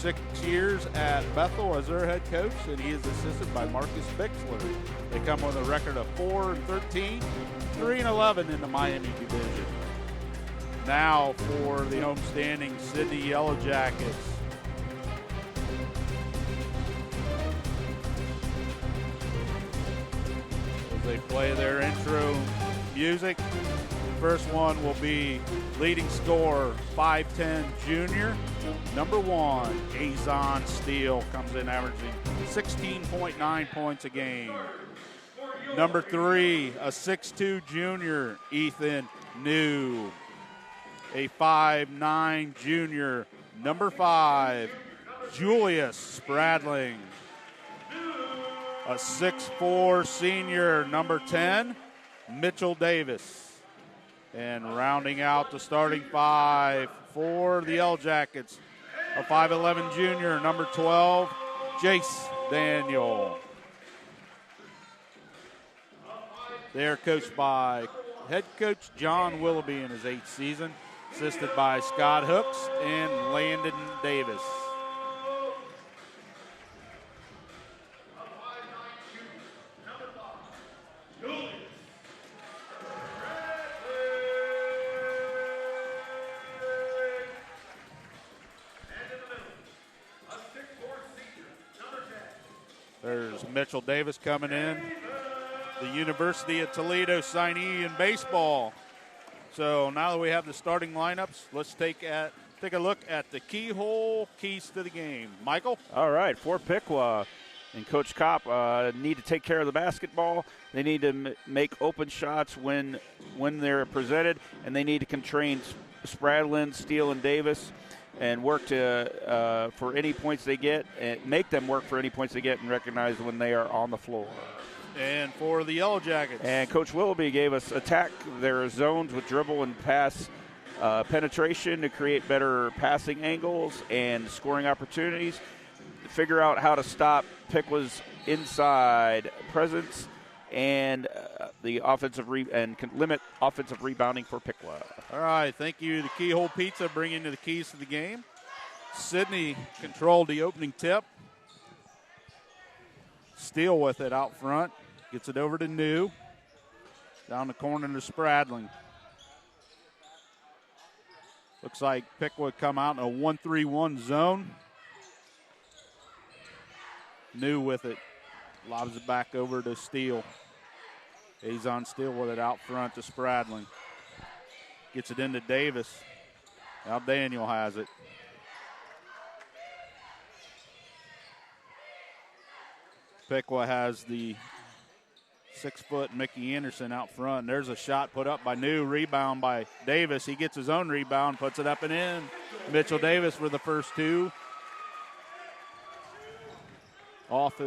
6 years at Bethel as their head coach, and he is assisted by Marcus Bixler. They come with a record of 4-13, 3-11 in the Miami division. Now for the homestanding Sidney Yellow Jackets. As they play their intro music, first one will be leading scorer, 5'10" junior, number 1, Azon Steele, comes in averaging 16.9 points a game. Number 3, a 6'2" junior, Ethan New. A 5'9" junior, number 5, Julius Spradling. A 6'4" senior, number 10, Mitchell Davis. And rounding out the starting 5 for the Yellow Jackets, a 5'11" junior, number 12, Jace Daniel. They're coached by head coach John Willoughby in his 8th season, assisted by Scott Hooks and Landon Davis. There's Mitchell Davis coming in, the University of Toledo signee in baseball. So now that we have the starting lineups, let's take a look at the keyhole keys to the game. Michael? All right, for Piqua and Coach Kopp need to take care of the basketball. They need to make open shots when they're presented, and they need to constrain Spradlin, Steele, and Davis and work to for any points they get, and make them work for any points they get and recognize when they are on the floor. And for the Yellow Jackets. And Coach Willoughby gave us attack their zones with dribble and pass penetration to create better passing angles and scoring opportunities. Figure out how to stop Piqua's inside presence and the offensive and can limit offensive rebounding for Piqua. All right, thank you to Keyhole Pizza bringing you the keys to the game. Sydney controlled the opening tip. Steele with it out front. Gets it over to New. Down the corner to Spradling. Looks like Piqua come out in a 1-3-1 zone. New with it. Lobs it back over to Steele. Azon Steele with it out front to Spradling. Gets it into Davis. Now Daniel has it. Piqua has the 6-foot Mickey Anderson out front. There's a shot put up by New. Rebound by Davis. He gets his own rebound, puts it up and in. Mitchell Davis for the first 2. Off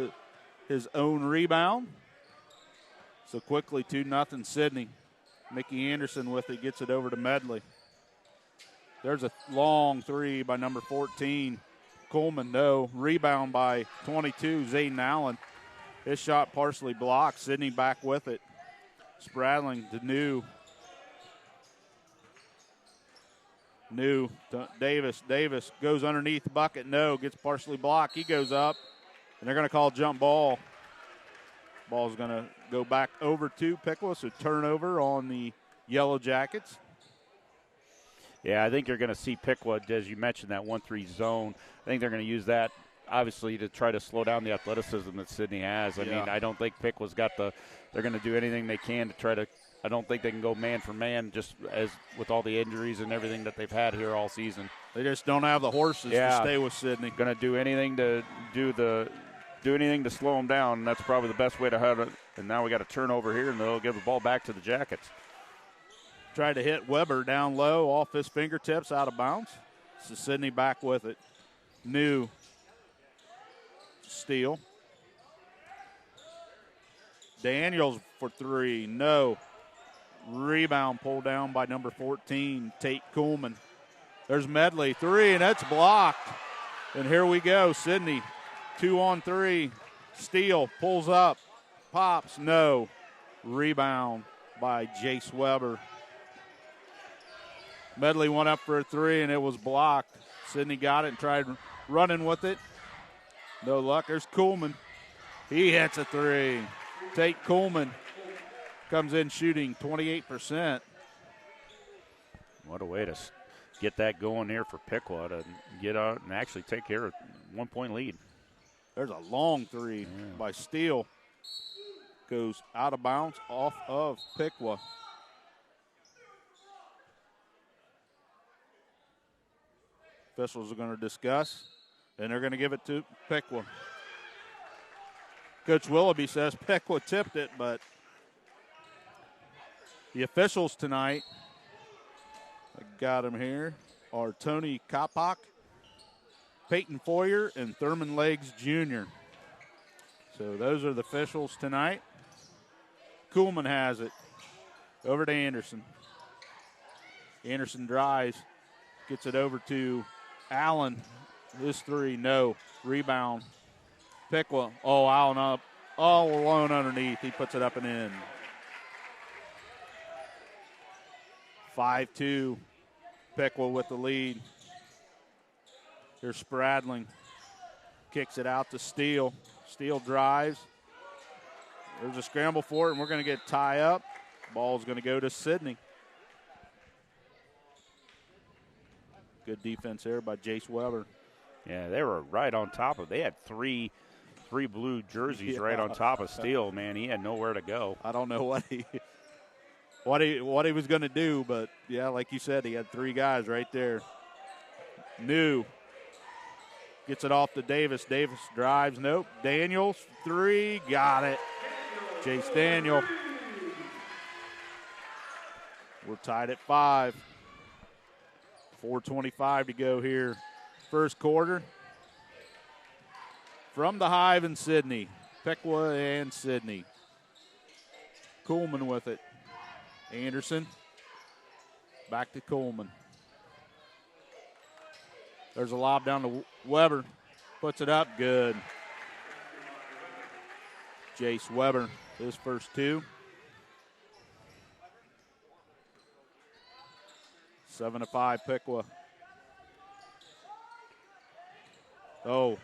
his own rebound. So quickly 2-0 Sydney. Mickey Anderson with it, gets it over to Medley. There's a long 3 by number 14, Coleman. No. Rebound by 22, Zayden Allen. His shot partially blocked. Sydney back with it. Spradling to New. New to Davis. Davis goes underneath the bucket. No. Gets partially blocked. He goes up. And they're going to call jump ball. Ball's going to go back over to Piqua. So turnover on the Yellow Jackets. Yeah, I think you're going to see Piqua, as you mentioned, that 1-3 zone. I think they're going to use that, obviously, to try to slow down the athleticism that Sydney has. I mean, I don't think Piqua's got they're going to do anything they can to try to, I don't think they can go man for man just as with all the injuries and everything that they've had here all season. They just don't have the horses to stay with Sydney. Going to do anything to do anything to slow them down, and that's probably the best way to have it. And now we got a turnover here, and they'll give the ball back to the Jackets. Tried to hit Weber down low, off his fingertips, out of bounds. So Sydney back with it. New. Steele. Daniels for 3. No. Rebound pulled down by number 14, Tate Coleman. There's Medley. 3, and that's blocked. And here we go. Sydney, 2-on-3. Steele pulls up. Pops. No. Rebound by Jace Weber. Medley went up for a 3, and it was blocked. Sydney got it and tried running with it. No luck. There's Kuhlman. He hits a three. Tate Kuhlman comes in shooting 28%. What a way to get that going here for Piqua to get out and actually take care of 1 point lead. There's a long three by Steele. Goes out of bounds off of Piqua. Officials are going to discuss, and they're going to give it to Piqua. Coach Willoughby says Piqua tipped it, but the officials tonight, I got them here, are Tony Kopak, Peyton Foyer, and Thurman Legs Jr. So those are the officials tonight. Kuhlman has it. Over to Anderson. Anderson drives, gets it over to Allen. His three, no. Rebound. Piqua, Allen up. All alone underneath. He puts it up and in. 5-2. Piqua with the lead. Here's Spradling. Kicks it out to Steele. Steele drives. There's a scramble for it, and we're going to get tie up. Ball's going to go to Sidney. Good defense there by Jace Weber. Yeah, they were right on top of. They had three blue jerseys right on top of Steele. Man, he had nowhere to go. I don't know what he was going to do, but yeah, like you said, he had three guys right there. New gets it off to Davis. Davis drives. Nope. Daniels three. Got it. Chase Daniel. We're tied at 5. 4:25 to go here. First quarter. From the Hive and Sidney. Piqua and Sidney. Kuhlman with it. Anderson. Back to Kuhlman. There's a lob down to Weber. Puts it up. Good. Jace Weber. His first two. 7-5 Piqua. Oh,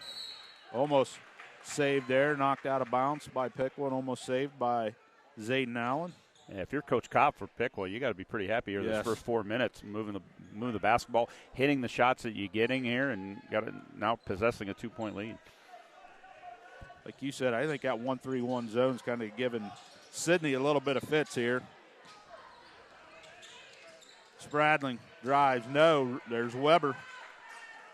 almost saved there. Knocked out of bounds by Piqua and almost saved by Zayden Allen. Yeah, if you're Coach Kopp for Piqua, you got to be pretty happy here this first 4 minutes, moving the basketball, hitting the shots that you're getting here, and now possessing a 2-point lead. Like you said, I think that 1-3-1 zone's kind of giving Sidney a little bit of fits here. Spradling drives. No, there's Weber.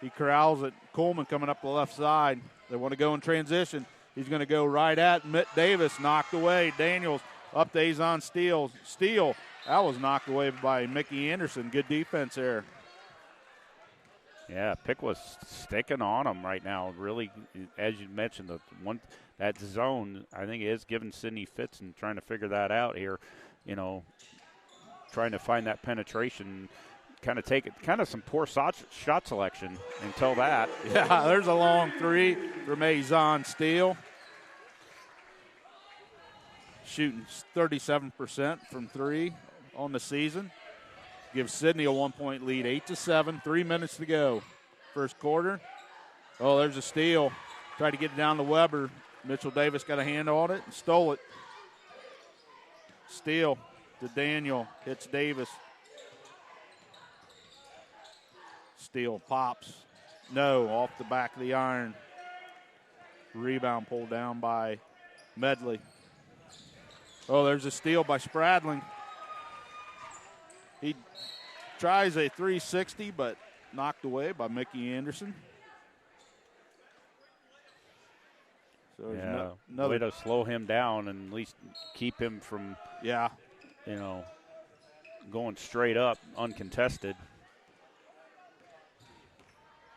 He corrals it. Kuhlman coming up the left side. They want to go in transition. He's going to go right at Mitt Davis. Knocked away. Daniels up to Azon Steele. Steele. That was knocked away by Mickey Anderson. Good defense there. Yeah, Piqua's sticking on him right now. Really, as you mentioned, that zone, I think, is giving Sidney fits and trying to figure that out here. You know, trying to find that penetration, kind of some poor shot selection until that. Yeah, there's a long three from Azon Steele. Shooting 37% from three on the season. Gives Sidney a 1-point lead, 8-7, 3 minutes to go. First quarter. Oh, there's a steal. Tried to get it down to Weber. Mitchell Davis got a hand on it and stole it. Steal to Daniel. Hits Davis. Steal pops. No, off the back of the iron. Rebound pulled down by Medley. Oh, there's a steal by Spradling. He tries a 360, but knocked away by Mickey Anderson. So another way to slow him down and at least keep him from, going straight up uncontested.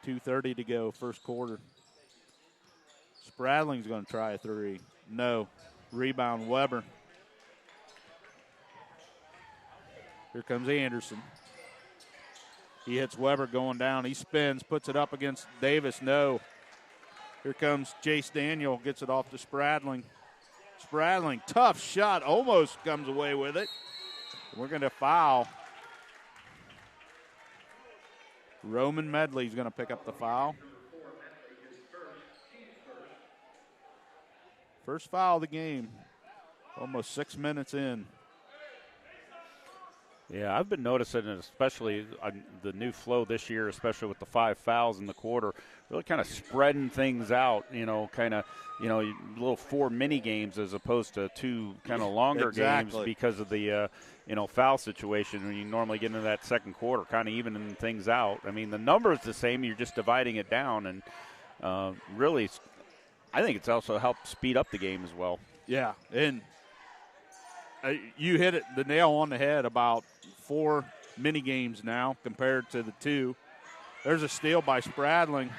2:30 to go, first quarter. Spradling's going to try a three. No. Rebound, Weber. Here comes Anderson. He hits Weber going down. He spins, puts it up against Davis. No. Here comes Jace Daniel. Gets it off to Spradling. Spradling, tough shot. Almost comes away with it. We're going to foul. Roman Medley's going to pick up the foul. First foul of the game. Almost 6 minutes in. Yeah, I've been noticing it, especially the new flow this year, especially with the 5 fouls in the quarter, really kind of spreading things out, little 4 mini games as opposed to 2 kind of longer games because of the, foul situation. When you normally get into that second quarter, kind of evening things out. I mean, the number is the same. You're just dividing it down. And really, I think it's also helped speed up the game as well. Yeah, and you hit the nail on the head about 4 mini games now compared to the 2. There's a steal by Spradling.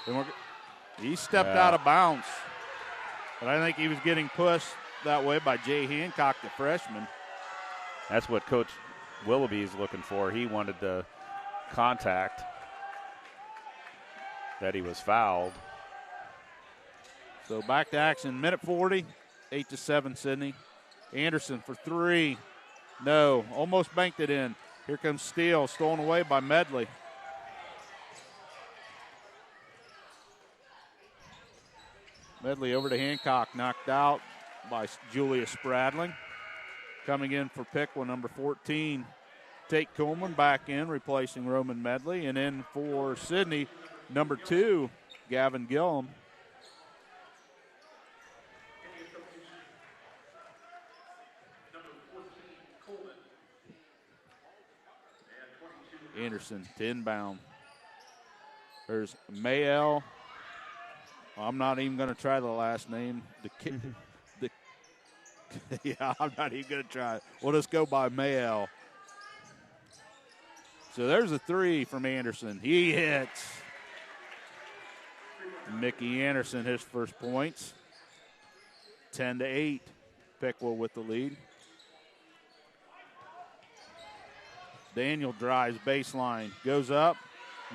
And he stepped out of bounds. But I think he was getting pushed that way by Jay Hancock, the freshman. That's what Coach Willoughby is looking for. He wanted the contact that he was fouled. So back to action, minute 40, 8-7 Sidney. Anderson for 3. No, almost banked it in. Here comes Steele, stolen away by Medley. Medley over to Hancock, knocked out by Julius Spradling. Coming in for Piqua, number 14, Tate Coleman back in, replacing Roman Medley. And in for Sidney, number 2, Gavin Gillum. Anderson to inbound. There's Mayel. I'm not even going to try the last name. Yeah, I'm not even going to try it. We'll just go by Mayel. So there's a 3 from Anderson. He hits. Mickey Anderson, his first points. 10-8. Piqua with the lead. Daniel drives baseline, goes up.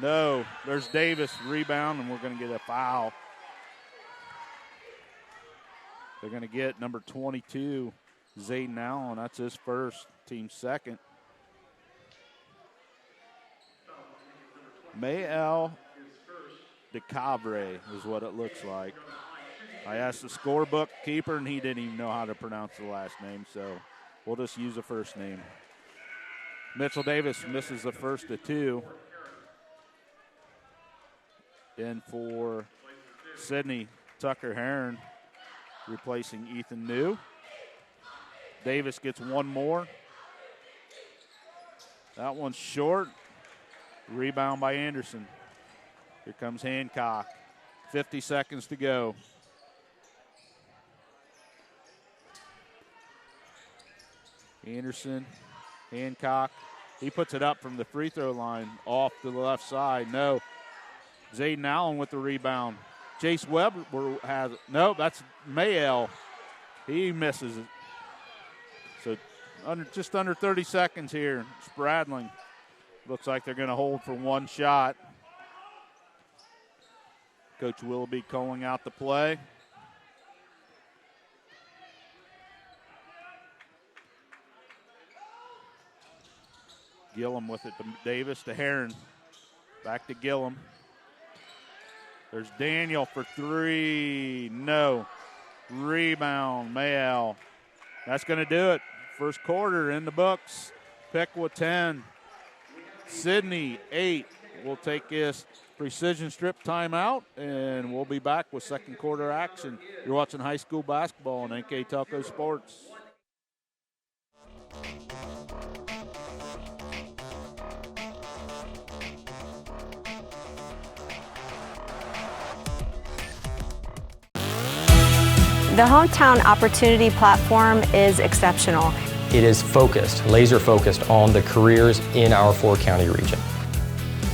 No, there's Davis, rebound, and we're going to get a foul. They're going to get number 22, Zayden Allen. That's his first, team's second. Mayel DeCavre is what it looks like. I asked the scorebook keeper, and he didn't even know how to pronounce the last name, so we'll just use the first name. Mitchell Davis misses the first of 2. In for Sidney, Tucker Heron, replacing Ethan New. Davis gets one more. That one's short. Rebound by Anderson. Here comes Hancock. 50 seconds to go. Anderson, Hancock. He puts it up from the free throw line off to the left side. No. Zayden Allen with the rebound. Jace Webb has it. No, that's Mayel. He misses it. So just under 30 seconds here. Spradling. Looks like they're going to hold for one shot. Coach Willoughby calling out the play. Gillum with it to Davis, to Heron. Back to Gillum. There's Daniel for 3. No. Rebound, Mayel. That's going to do it. First quarter in the books. Piqua 10. Sidney 8. We'll take this precision strip timeout, and we'll be back with second quarter action. You're watching high school basketball on NK Telco Sports. The Hometown Opportunity Platform is exceptional. It is focused, laser focused on the careers in our 4-county region.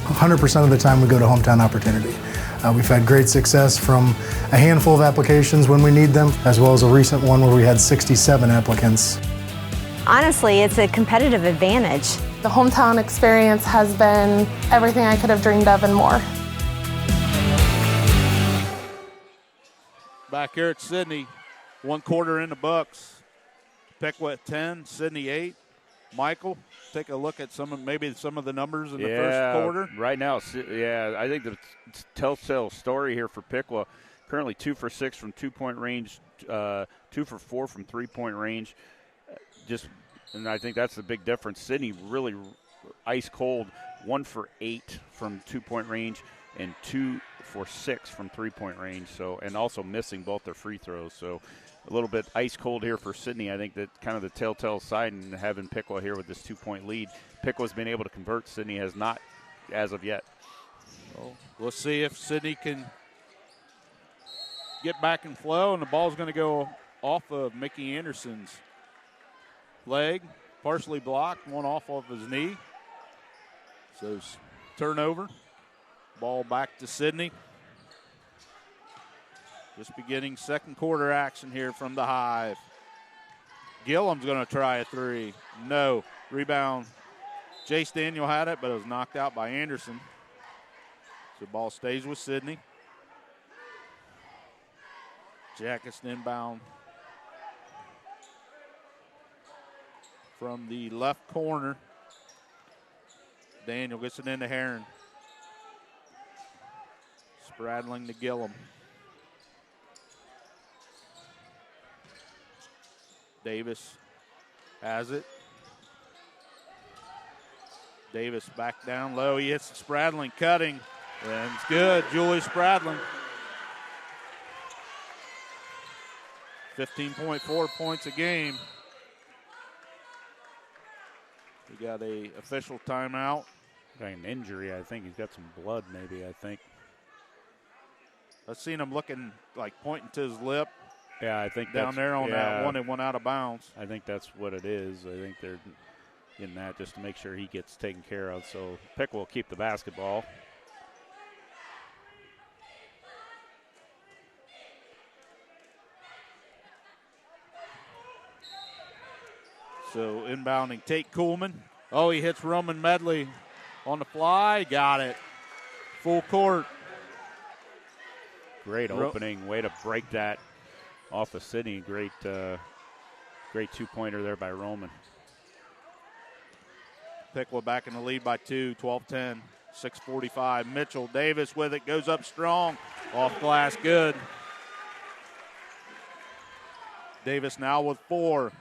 100% of the time we go to Hometown Opportunity. We've had great success from a handful of applications when we need them, as well as a recent one where we had 67 applicants. Honestly, it's a competitive advantage. The Hometown experience has been everything I could have dreamed of and more. Back here at Sidney, one quarter in the books. Piqua at 10, Sidney 8. Michael take a look at some of the numbers in the first quarter? Right now, I think the telltale story here for Piqua, currently 2 for 6 from 2-point range, 2 for 4 from 3-point range. And I think that's the big difference. Sidney really ice cold, 1 for 8 from 2-point range and 2 for 6 from 3-point range. So, and also missing both their free throws. So a little bit ice cold here for Sidney. I think that kind of the telltale sign, and having Piqua here with this 2-point lead. Piqua's been able to convert. Sidney has not as of yet. Well, we'll see if Sidney can get back in flow, and the ball's going to go off of Mickey Anderson's leg, partially blocked, one off of his knee. So turnover, ball back to Sidney. Just beginning second quarter action here from the Hive. Gillum's going to try a three. No. Rebound. Jace Daniel had it, but it was knocked out by Anderson. So the ball stays with Sidney. Jackets inbound from the left corner. Daniel gets it into Heron. Spradling to Gillum. Davis has it. Davis back down low. He hits Spradling cutting. And it's good. Julie Spradling. 15.4 points a game. We got a official timeout. Got an injury, I think. He's got some blood, maybe, I think. I've seen him looking, like pointing to his lip. Yeah, I think down there on that one and one out of bounds. I think that's what it is. I think they're getting that just to make sure he gets taken care of. So Piqua will keep the basketball. So inbounding Tate Kuhlman. Oh, he hits Roman Medley on the fly. Got it. Full court. Great opening. Way to break that off of Sidney. Great two-pointer there by Roman. Piqua back in the lead by 2, 12-10, 6:45. Mitchell Davis with it, goes up strong. Off glass, good. Davis now with 4.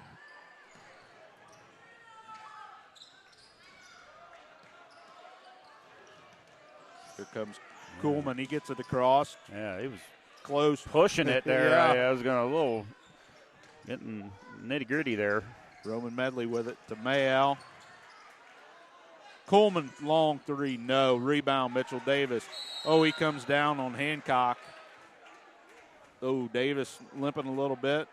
Here comes Kuhlman. He gets it across. Yeah, he was close. Pushing it there. Yeah. I was going to getting nitty-gritty there. Roman Medley with it to Mayall. Kuhlman, long three, no. Rebound, Mitchell Davis. Oh, he comes down on Hancock. Oh, Davis limping a little bit.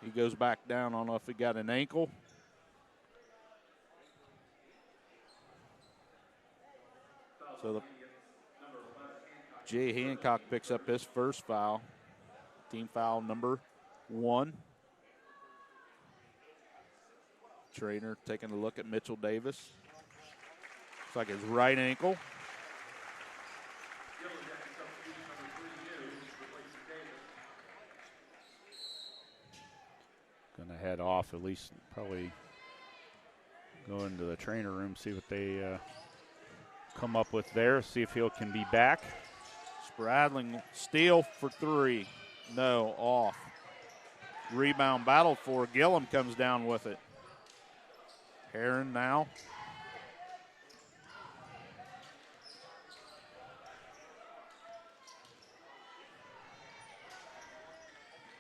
He goes back down. I don't know if he got an ankle. So Jay Hancock picks up his first foul. Team foul number 1. Trainer taking a look at Mitchell Davis. Looks like his right ankle. Going to head off, at least probably go into the trainer room, see what they come up with there, see if he can be back. Spradling steal for 3. No, off. Rebound battle for Gillum comes down with it. Heron now.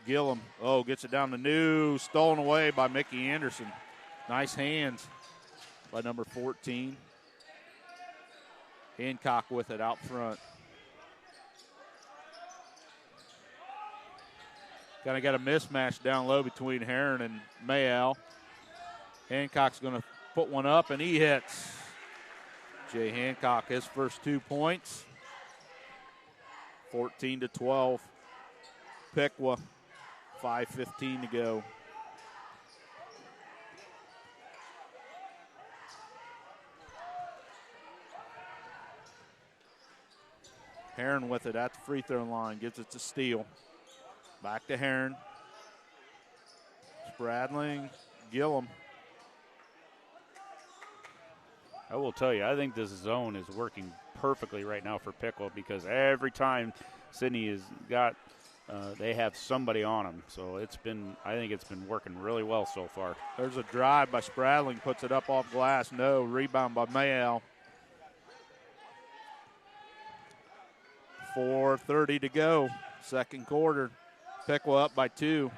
Gillum, gets it down to New. Stolen away by Mickey Anderson. Nice hands by number 14. Hancock with it out front. Kind of got a mismatch down low between Heron and Mayall. Hancock's going to put one up, and he hits. Jay Hancock, his first 2 points. 14-12. Piqua, 5:15 to go. Heron with it at the free throw line, gives it to Steele. Back to Heron. Spradling, Gillum. I will tell you, I think this zone is working perfectly right now for Piqua because every time Sidney has got, they have somebody on them. So I think it's been working really well so far. There's a drive by Spradling, puts it up off glass. No, rebound by Mayall. 4:30 to go, second quarter. Piqua up by 2.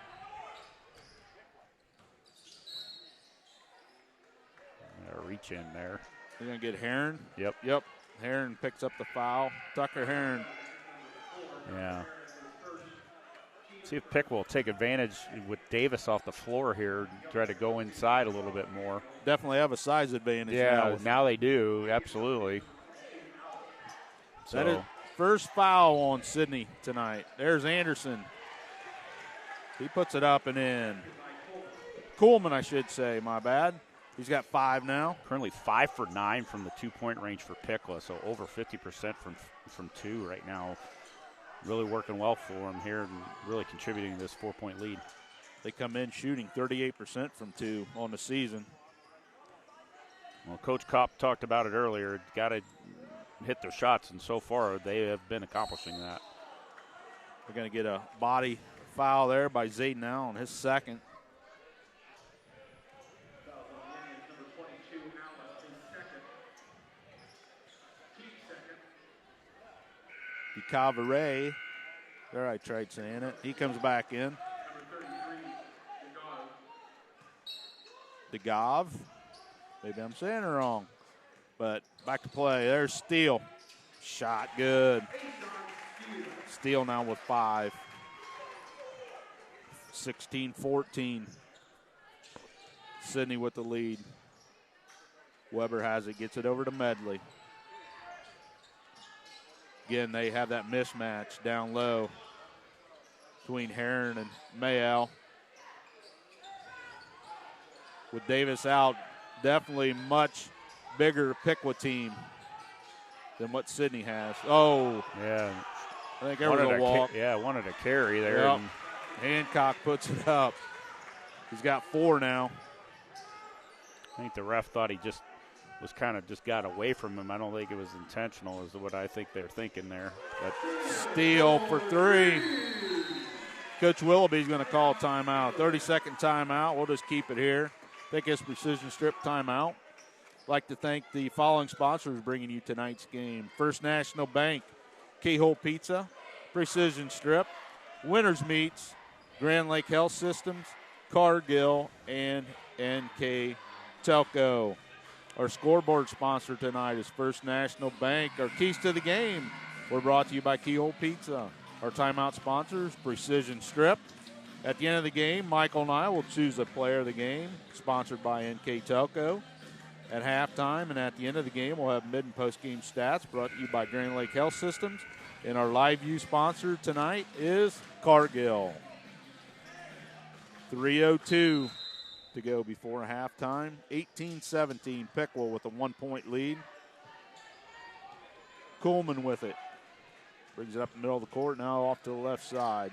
Reach in there. They're going to get Heron. Yep. Heron picks up the foul. Tucker Heron. Yeah. See if Piqua will take advantage with Davis off the floor here, try to go inside a little bit more. Definitely have a size advantage. Yeah, now they do, absolutely. That is first foul on Sidney tonight. There's Anderson. He puts it up and in. Coolman, I should say, my bad. He's got 5 now. Currently 5 for 9 from the 2-point range for Piqua, so over 50% from 2 right now. Really working well for him here and really contributing to this 4-point lead. They come in shooting 38% from 2 on the season. Well, Coach Kopp talked about it earlier. Got to hit their shots, and so far they have been accomplishing that. They're going to get a body foul there by Zayden Allen, his second. DeCavere, there I tried saying it. He comes back in. DeGov. Maybe I'm saying it wrong. But back to play. There's Steele. Shot good. Steele now with 5. 16-14. Sidney with the lead. Weber has it, gets it over to Medley. Again, they have that mismatch down low between Heron and Mayall. With Davis out, definitely much bigger Piqua team than what Sidney has. Oh. Yeah. I think there was a walk. Wanted a carry there. Yep. Hancock puts it up. He's got 4 now. I think the ref thought he just was kind of just got away from him. I don't think it was intentional is what I think they're thinking there. But Steele for 3. Coach Willoughby's going to call timeout. 30-second timeout. We'll just keep it here. I think it's Precision Strip timeout. I'd like to thank the following sponsors bringing you tonight's game. First National Bank, Keyhole Pizza, Precision Strip, Winners Meats, Grand Lake Health Systems, Cargill, and NK Telco. Our scoreboard sponsor tonight is First National Bank. Our keys to the game were brought to you by Keyhole Pizza. Our timeout sponsors, Precision Strip. At the end of the game, Michael and I will choose a player of the game, sponsored by NK Telco. At halftime and at the end of the game, we'll have mid and post-game stats brought to you by Grand Lake Health Systems. And our live view sponsor tonight is Cargill. 3:02 to go before halftime. 18-17, Piqua with a 1-point lead. Coolman with it. Brings it up the middle of the court, now off to the left side.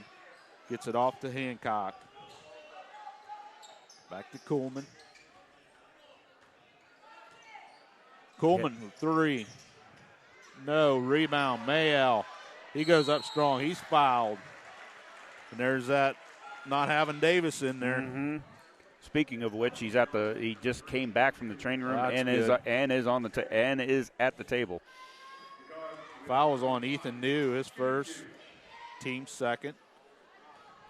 Gets it off to Hancock. Back to Coolman. Coolman, 3. No, rebound, Mayall. He goes up strong. He's fouled. And there's that not having Davis in there. Mm-hmm. Speaking of which, he just came back from the training room and is at the table. Foul was on Ethan New, his first, team's second.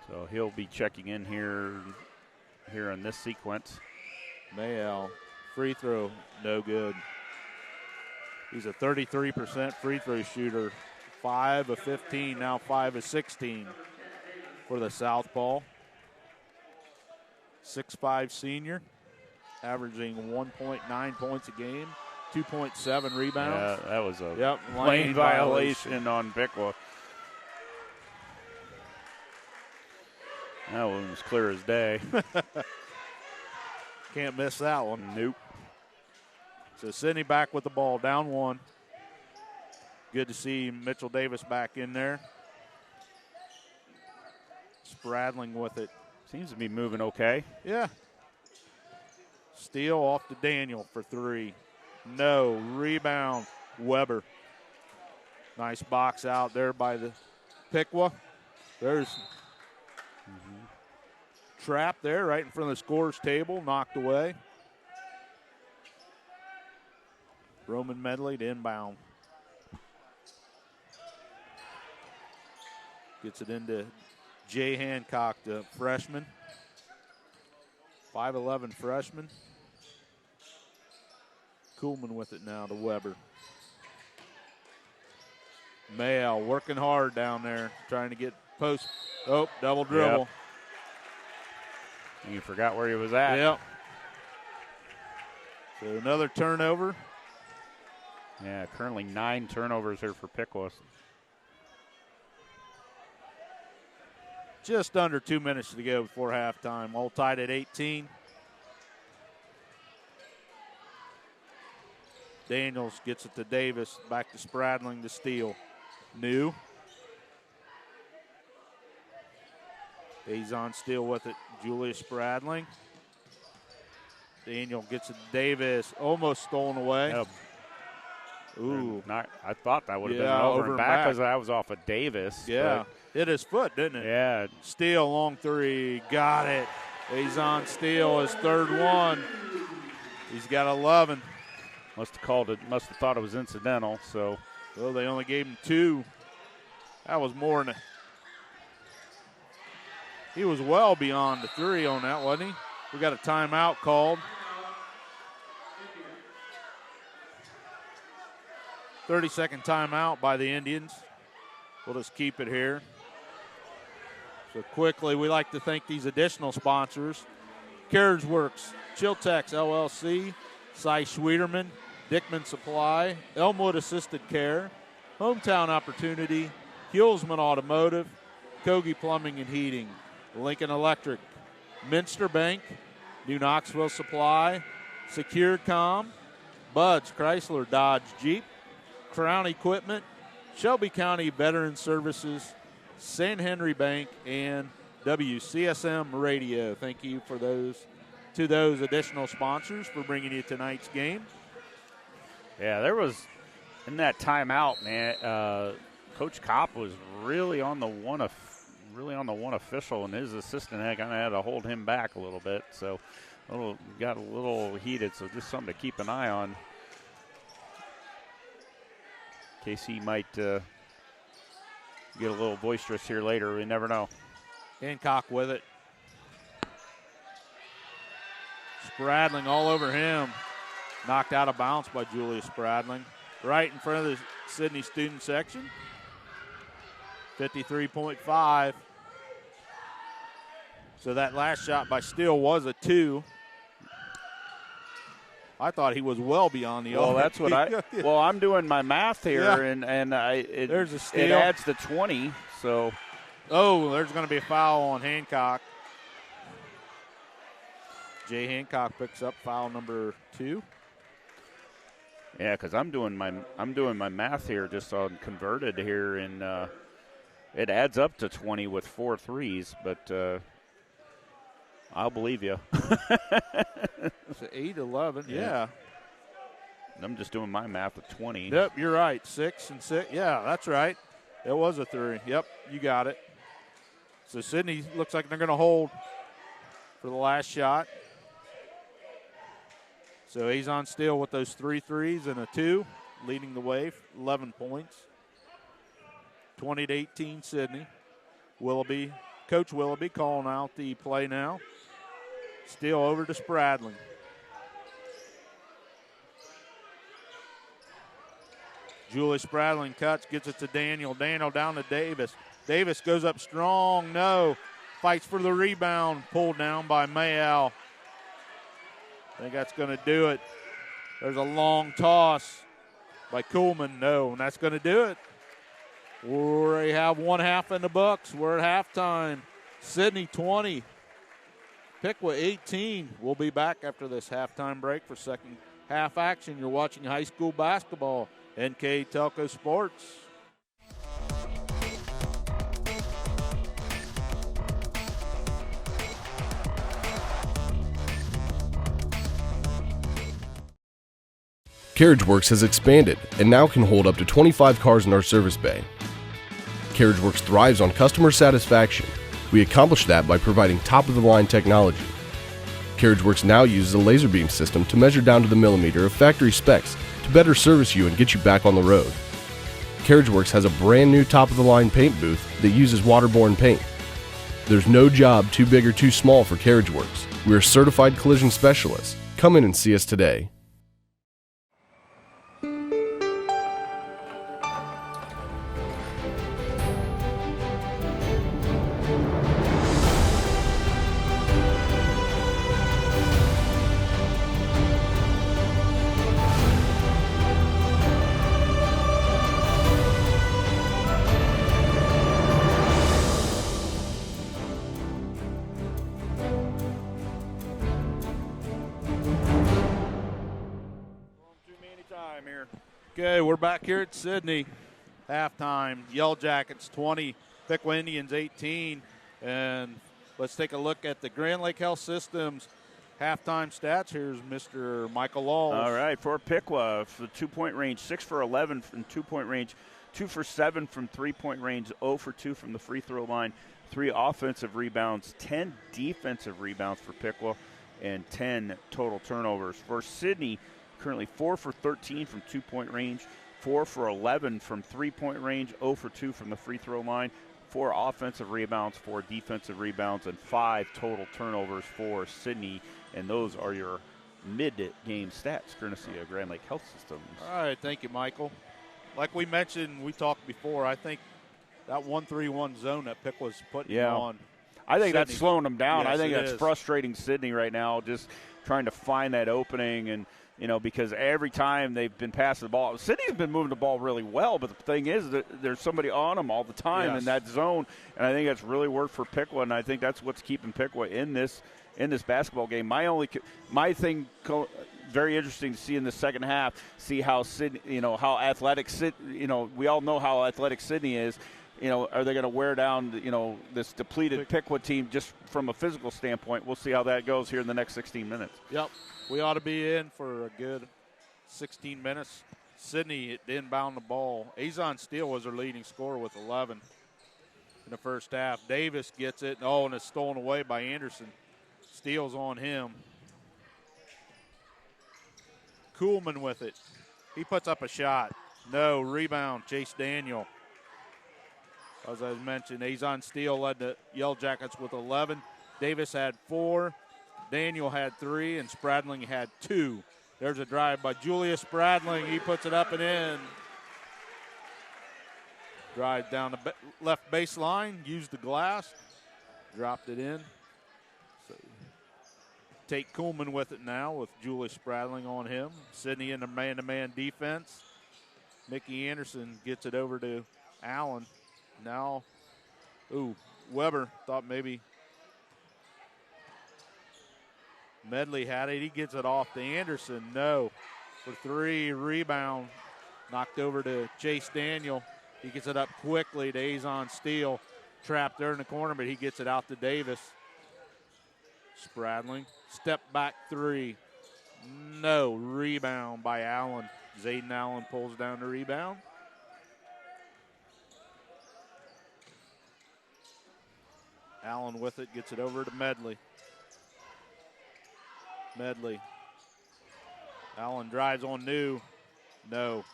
So he'll be checking in here in this sequence. Mayall, free throw, no good. He's a 33% free throw shooter. 5 of 15, now 5 of 16 for the Southpaw. 6'5" senior, averaging 1.9 points a game, 2.7 rebounds. Yeah, that was a lane violation on Piqua. That one was clear as day. Can't miss that one. Nope. So Sidney back with the ball, down 1. Good to see Mitchell Davis back in there. Spradling with it. Seems to be moving okay. Yeah. Steele off to Daniel for 3. No. Rebound, Weber. Nice box out there by the Piqua. There's trap there right in front of the scorer's table, knocked away. Roman Medley to inbound. Gets it into Jay Hancock, the freshman. 5'11" freshman. Kuhlman with it now to Weber. Mayall working hard down there, trying to get post. Oh, double dribble. Yep. And you forgot where he was at. Yep. So another turnover. Yeah, currently 9 turnovers here for Piqua. Just under 2 minutes to go before halftime. All tied at 18. Daniels gets it to Davis. Back to Spradling to steal. New. Azon still with it. Julius Spradling. Daniel gets it to Davis. Almost stolen away. Yep. Ooh. I thought that would have been Yeah, an over over and and back back. because that was off of Davis. Yeah. Hit his foot, didn't it? Yeah. Steal, long three. Got it. Azon Steele, his third one. He's got 11. Must have thought it was incidental. So, Well, they only gave him 2. That was more than he was well beyond the 3 on that, wasn't he? We got a timeout called. 30-second timeout by the Indians. We'll just keep it here. So quickly, we like to thank these additional sponsors. Carriage Works, Chiltex LLC, Cy Schwederman, Dickman Supply, Elmwood Assisted Care, Hometown Opportunity, Hulsman Automotive, Kogi Plumbing and Heating, Lincoln Electric, Minster Bank, New Knoxville Supply, SecureCom, Bud's Chrysler Dodge Jeep, Crown Equipment, Shelby County Veteran Services, St. Henry Bank, and WCSM Radio. Thank you for those additional sponsors for bringing you tonight's game. yeah, there was in that timeout, man. Coach Kopp was really on the one official, and his assistant kind of had to hold him back a little bit. So, got a little heated. So, just something to keep an eye on. In case he might get a little boisterous here later. We never know. Hancock with it. Spradling all over him. Knocked out of bounds by Julius Spradling. Right in front of the Sidney student section. 53.5. So that last shot by Steele was a 2. I thought he was well beyond the Well, arc. that's what I'm doing my math here, Yeah. and There's a it steal. adds to 20. So, Oh, there's going to be a foul on Hancock. Jay Hancock picks up foul number 2. yeah, because I'm doing my math here just on converted here, and it adds up to 20 with 4 threes. But I'll believe you. So 8-11. Yeah. I'm just doing my math at 20. Yep, you're right. 6 and 6. Yeah, that's right. It was a 3. Yep, you got it. So Sidney looks like they're going to hold for the last shot. So Azon Steele with those 3 threes and a 2, leading the way, 11 points. 20-18 Sidney. Coach Willoughby calling out the play now. Steele over to Spradling. Julius Spradling cuts, gets it to Daniel. Daniel down to Davis. Davis goes up strong, no. Fights for the rebound, pulled down by Mayall. I think that's going to do it. There's a long toss by Kuhlman, no, and that's going to do it. We have 1 half in the books. We're at halftime. Sidney 20, Piqua 18. We'll be back after this halftime break for second half action. You're watching high school basketball. NK Telco Sports. CarriageWorks has expanded and now can hold up to 25 cars in our service bay. CarriageWorks thrives on customer satisfaction. We accomplish that by providing top-of-the-line technology. CarriageWorks now uses a laser beam system to measure down to the millimeter of factory specs to better service you and get you back on the road. CarriageWorks has a brand new top-of-the-line paint booth that uses waterborne paint. There's no job too big or too small for CarriageWorks. We are certified collision specialists. Come in and see us today. Okay, we're back here at Sidney. Halftime, Yellow Jackets 20, Piqua Indians 18. And let's take a look at the Grand Lake Health Systems halftime stats. Here's Mr. Michael Laws. All right, for Piqua, for the 2-point range, 6 for 11 from 2-point range, 2 for 7 from 3-point range, 0 for 2 from the free throw line, 3 offensive rebounds, 10 defensive rebounds for Piqua, and 10 total turnovers. For Sidney, currently 4 for 13 from 2-point range, 4 for 11 from 3-point range, 0 for 2 from the free throw line, 4 offensive rebounds, 4 defensive rebounds, and 5 total turnovers for Sidney. And those are your mid-game stats, courtesy of Grand Lake Health Systems. All right, thank you, Michael. Like we mentioned, we talked before, I think that 1-3-1 zone that Piqua's putting on. I think Sidney. that's slowing them down. Yes, I think it that's is. Frustrating Sidney right now, just trying to find that opening. And, you know, because every time they've been passing the ball, Sidney's been moving the ball really well, but the thing is that there's somebody on them all the time in that zone, and I think that's really worked for Piqua, and I think that's what's keeping Piqua in this basketball game. My thing very interesting to see in the second half, see how Sidney, you know, how athletic we all know how athletic Sidney is. You know, are they going to wear down, you know, this depleted Piqua team just from a physical standpoint? We'll see how that goes here in the next 16 minutes. Yep. We ought to be in for a good 16 minutes. Sidney inbound the ball. Azon Steele was their leading scorer with 11 in the first half. Davis gets it. Oh, and it's stolen away by Anderson. Steele's on him. Kuhlman with it. He puts up a shot. No. Rebound, Chase Daniel. As I mentioned, Azon Steele led the Yellow Jackets with 11. Davis had 4. Daniel had 3, and Spradling had 2. There's a drive by Julius Spradling. He puts it up and in. Drive down the left baseline, used the glass, dropped it in. So Tate Kuhlman with it now with Julius Spradling on him. Sidney in the man-to-man defense. Mickey Anderson gets it over to Allen. Now, Weber thought maybe Medley had it. He gets it off to Anderson. No. For 3, rebound. Knocked over to Chase Daniel. He gets it up quickly to Azon Steele. Trapped there in the corner, but he gets it out to Davis. Spradling. Step back 3. No. Rebound by Allen. Zayden Allen pulls down the rebound. Allen with it, gets it over to Medley. Allen drives on New. No.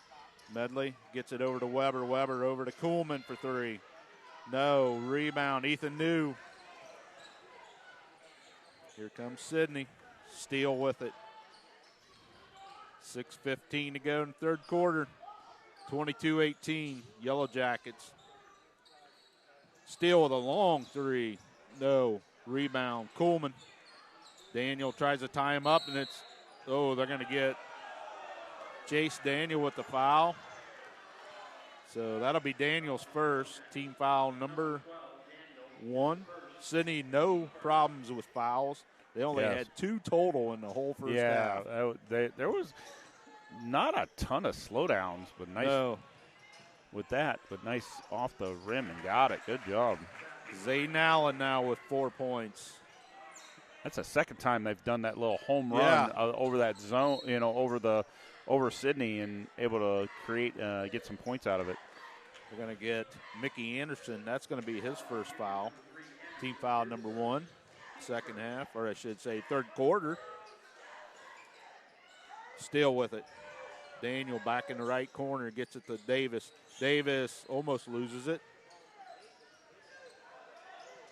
Medley gets it over to Weber. Weber over to Kuhlman for 3. No. Rebound, Ethan New. Here comes Sidney. Steele with it. 6:15 to go in the third quarter. 22-18, Yellow Jackets. Steele with a long 3. No. Rebound, Kuhlman. Daniel tries to tie him up, and they're going to get Chase Daniel with the foul. So that'll be Daniel's first, team foul number 1. Sidney, no problems with fouls. They only had 2 total in the whole first half. Yeah, there was not a ton of slowdowns, but nice but nice off the rim and got it. Good job. Zayden Allen now with 4 points. That's the second time they've done that little home run over that zone, over the over Sidney and able to create, get some points out of it. We're going to get Mickey Anderson. That's going to be his first foul. Team foul number 1, second half, or I should say third quarter. Still with it. Daniel back in the right corner, gets it to Davis. Davis almost loses it.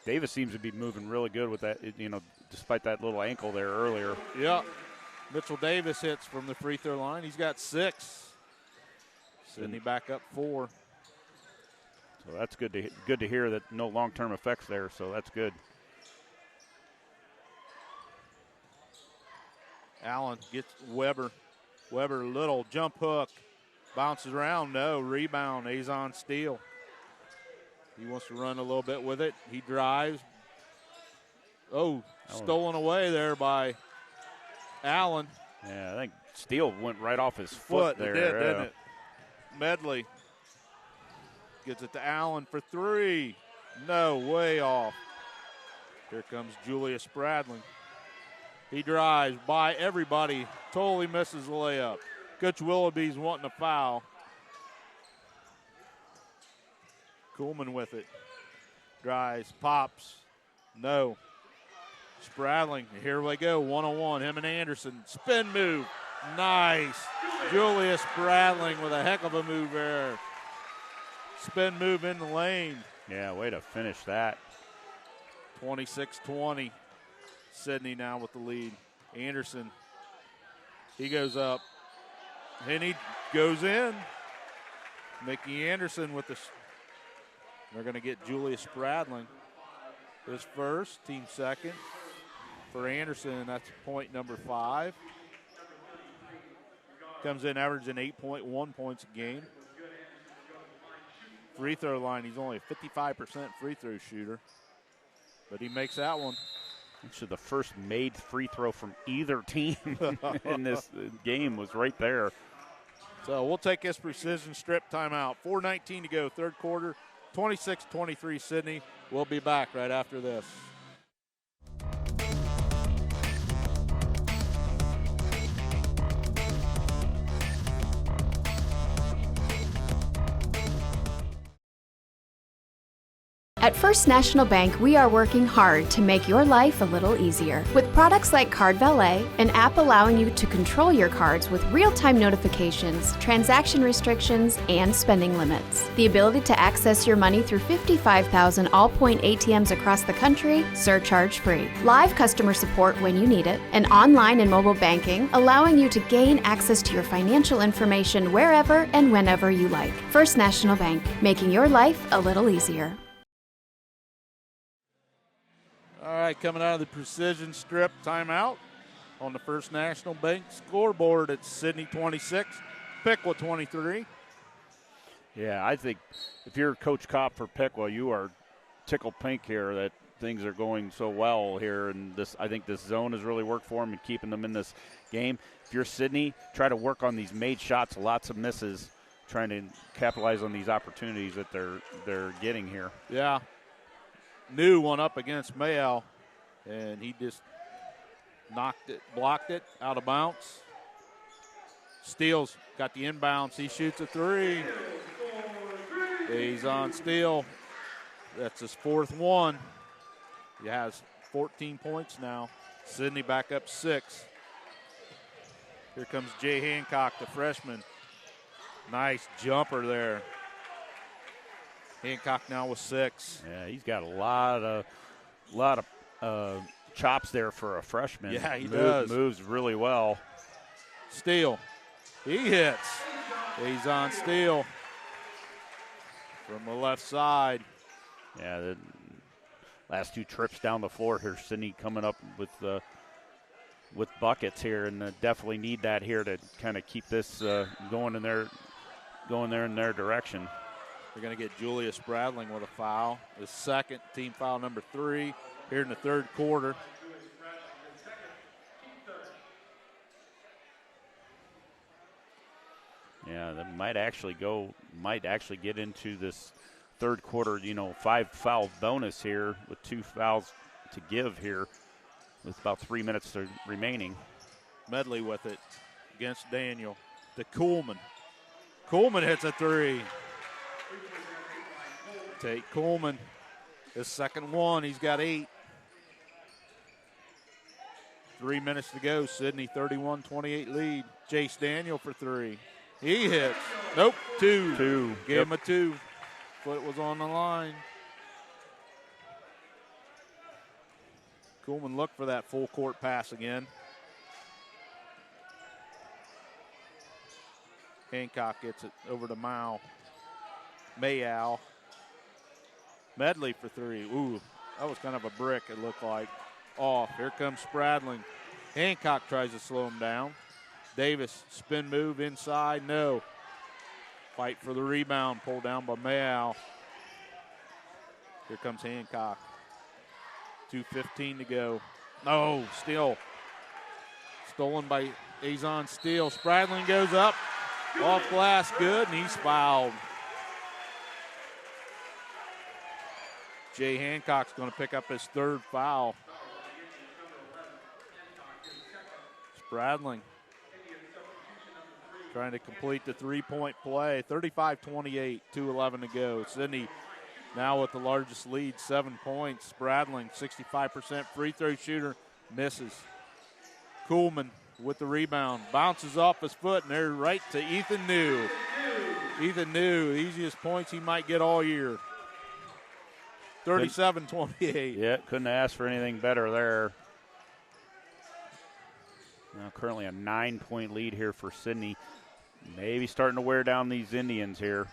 Davis seems to be moving really good with that, despite that little ankle there earlier. Yeah. Mitchell Davis hits from the free throw line. He's got 6. Sidney back up 4. So that's good to hear that no long-term effects there, so that's good. Allen gets Weber. Weber, little jump hook. Bounces around. No. Rebound. Azon Steele. He wants to run a little bit with it. He drives. Stolen away there by Allen. Yeah, I think Steele went right off his foot there. It did, didn't it? Medley gets it to Allen for 3. No, way off. Here comes Julius Spradling. He drives by everybody, totally misses the layup. Coach Willoughby's wanting a foul. Kuhlman with it. Drives, pops. No. Spradling, here we go, one-on-one. Him and Anderson. Spin move. Nice. Julius Spradling with a heck of a move there. Spin move in the lane. Yeah, way to finish that. 26-20. Sidney now with the lead. Anderson, he goes up. And he goes in. Mickey Anderson with the. They're going to get Julius Spradling. His first, team second. For Anderson, that's point number 5. Comes in averaging 8.1 points a game. Free throw line, he's only a 55% free throw shooter. But he makes that one. Actually, the first made free throw from either team in this game was right there. So we'll take this precision strip timeout. 4:19 to go, third quarter. 26-23 Sidney. We'll be back right after this. At First National Bank, we are working hard to make your life a little easier. With products like Card Valet, an app allowing you to control your cards with real-time notifications, transaction restrictions, and spending limits. The ability to access your money through 55,000 all-point ATMs across the country, surcharge-free. Live customer support when you need it, and online and mobile banking, allowing you to gain access to your financial information wherever and whenever you like. First National Bank, making your life a little easier. All right, coming out of the precision strip timeout on the First National Bank scoreboard, it's Sidney 26, Piqua 23. Yeah, I think if you're Coach Kopp for Piqua, you are tickled pink here that things are going so well here, and I think this zone has really worked for them and keeping them in this game. If you're Sidney, try to work on these made shots, lots of misses, trying to capitalize on these opportunities that they're getting here. Yeah. New one up against Mayall, and he just blocked it out of bounds. Steele's got the inbounds. He shoots a 3. He's on Steele. That's his 4th one. He has 14 points now. Sidney back up 6. Here comes Jay Hancock, the freshman. Nice jumper there. Hancock now with 6. Yeah, he's got a lot of chops there for a freshman. Yeah, he does. Moves really well. Steele, he hits. He's on Steele from the left side. Yeah, the last 2 trips down the floor here. Sidney coming up with buckets here, and definitely need that here to kind of keep this going in their direction. They're going to get Julius Spradling with a foul. His second, team foul number 3 here in the third quarter. Yeah, that might actually get into this third quarter, 5 foul bonus here with 2 fouls to give here with about 3 minutes remaining. Medley with it against Daniel. to Kuhlman. Kuhlman hits a three. Tate Kuhlman, his second one. He's got 8. 3 minutes to go. Sidney 31-28 lead. Jace Daniel for 3. He hits. Nope, 2. Gave him a 2. Foot was on the line. Kuhlman looked for that full court pass again. Hancock gets it over to Mayal. Medley for 3. Ooh, that was kind of a brick, it looked like. Off. Here comes Spradling. Hancock tries to slow him down. Davis, spin move inside. No. Fight for the rebound. Pulled down by Mayal. Here comes Hancock. 2:15 to go. No, still. Stolen by Azon Steele. Spradling goes up. Off glass, good, and he's fouled. Jay Hancock's going to pick up his 3rd foul. Spradling trying to complete the 3-point play. 35-28, 2:11 to go. Sidney now with the largest lead, 7 points. Spradling, 65% free throw shooter, misses. Kuhlman with the rebound, bounces off his foot, and they're right to Ethan New. Ethan New, easiest points he might get all year. 37-28. Yeah, couldn't ask for anything better there. Now currently a 9-point lead here for Sidney. Maybe starting to wear down these Indians here.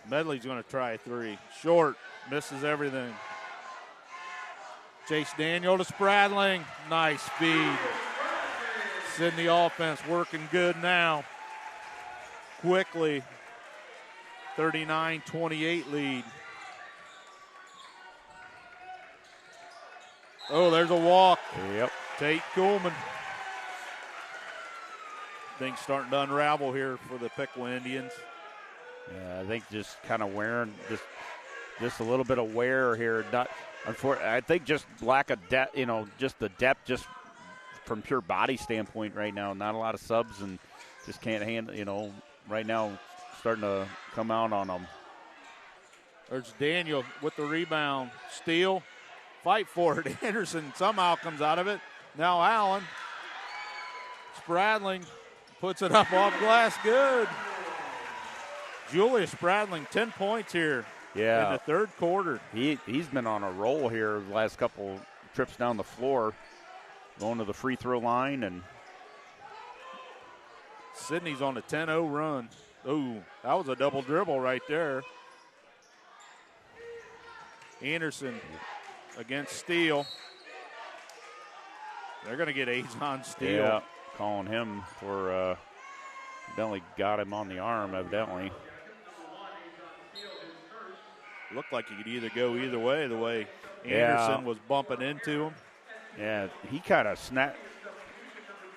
Medley's going to try a 3. Short, misses everything. Jace Daniel to Spradling. Nice speed. Sidney offense working good now. Quickly, 39-28 lead. Oh, there's a walk. Yep. Tate Kuhlman. Things starting to unravel here for the Piqua Indians. Yeah, I think just kind of wearing just a little bit of wear here. I think just lack of depth, just the depth just from pure body standpoint right now. Not a lot of subs and just can't handle, right now starting to come out on them. There's Daniel with the rebound. Steele, fight for it. Anderson somehow comes out of it. Now Allen. Spradling puts it up off glass. Good. Julius Spradling, 10 points here in the 3rd quarter. He's been on a roll here the last couple trips down the floor, going to the free throw line. And Sidney's on a 10-0 run. Ooh, that was a double dribble right there. Anderson against Steele. They're going to get Azon Steele. Yeah, calling him for evidently got him on the arm, evidently. Looked like he could either go either way, the way Anderson was bumping into him. Yeah, he kind of snapped.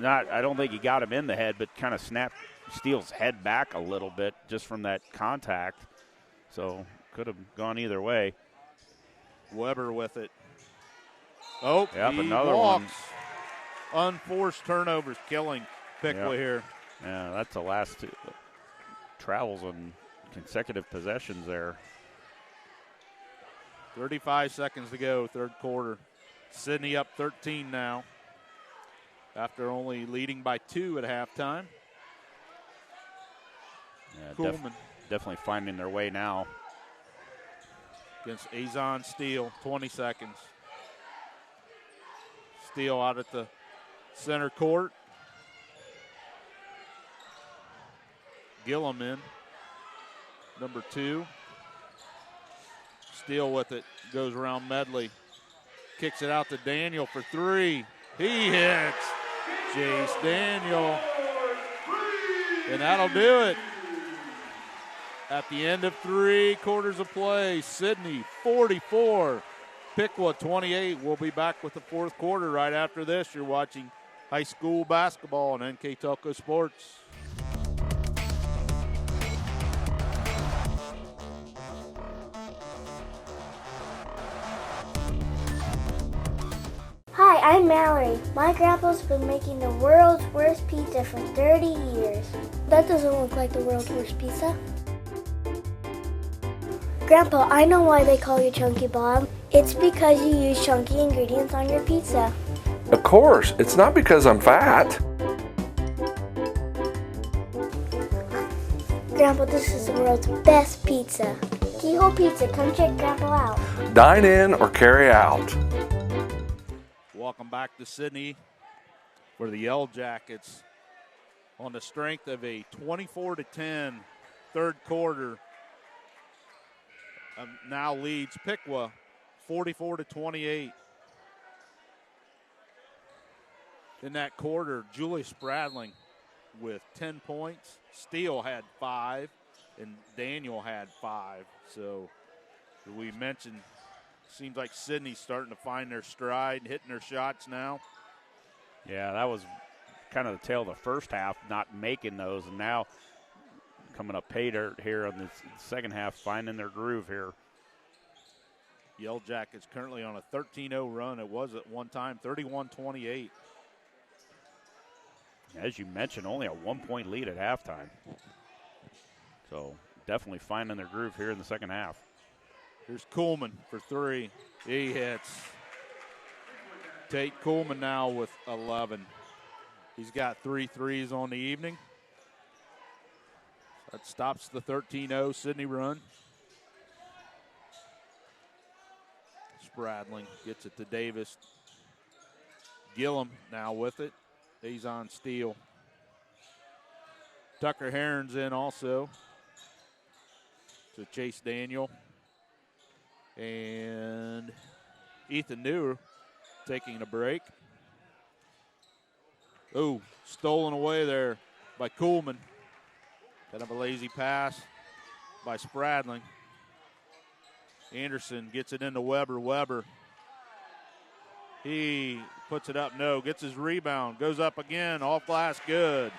I don't think he got him in the head, but kind of snapped Steele's head back a little bit just from that contact. So could have gone either way. Weber with it. Oh, yep, he another walks. one. Unforced turnovers killing Piqua here. Yeah, that's the last 2 travels on consecutive possessions there. 35 seconds to go, 3rd quarter. Sidney up 13 now after only leading by 2 at halftime. Yeah, Kuhlman definitely finding their way now. Against Azon Steele, 20 seconds. Steele out at the center court. Gillum in, number 2. Steele with it, goes around Medley. Kicks it out to Daniel for 3. He hits. Jace Daniel. And that'll do it. At the end of 3 quarters of play, Sidney 44, Piqua 28. We'll be back with the 4th quarter right after this. You're watching high school basketball on NK Telco Sports. Hi, I'm Mallory. My grandpa's been making the world's worst pizza for 30 years. That doesn't look like the world's worst pizza. Grandpa, I know why they call you Chunky Bob. It's because you use chunky ingredients on your pizza. Of course, it's not because I'm fat. Grandpa, this is the world's best pizza. Keyhole Pizza, come check Grandpa out. Dine in or carry out. Welcome back to Sidney for the Yellow Jackets on the strength of a 24-10 third quarter. Now leads Piqua 44-28. In that quarter, Julie Spradling with 10 points. Steele had 5, and Daniel had 5. So, as we mentioned, seems like Sidney's starting to find their stride, hitting their shots now. Yeah, that was kind of the tail of the first half, not making those, and now coming up pay dirt here on the second half, finding their groove here. Yellow Jackets currently on a 13-0 run. It was at one time 31-28. As you mentioned, only a 1-point lead at halftime. So definitely finding their groove here in the second half. Here's Kuhlman for 3. He hits. Tate Kuhlman now with 11. He's got 3 threes on the evening. That stops the 13-0 Sidney run. Spradling gets it to Davis. Gillum now with it. He's on Steele. Tucker Heron's in also to Chase Daniel. And Ethan Newer taking a break. Oh, stolen away there by Kuhlman. Kind of a lazy pass by Spradling. Anderson gets it into Weber. Weber. He puts it up, no, gets his rebound, goes up again, off glass, good.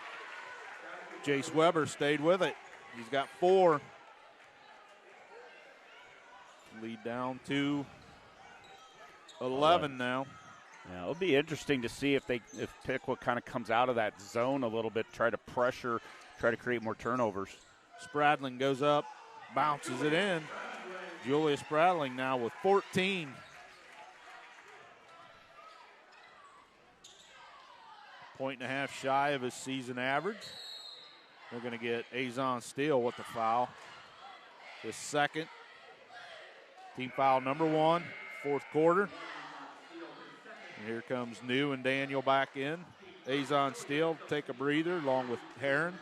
Jace Weber stayed with it. He's got 4. Lead down to 11 now. Yeah, it'll be interesting to see if Piqua kind of comes out of that zone a little bit, try to pressure, try to create more turnovers. Spradling goes up, bounces it in. Julia Spradling now with 14. Point and a half shy of his season average. We're going to get Azon Steele with the foul. His second. Team foul number 1, fourth quarter. And here comes New and Daniel back in. Azon Steele take a breather along with Heron.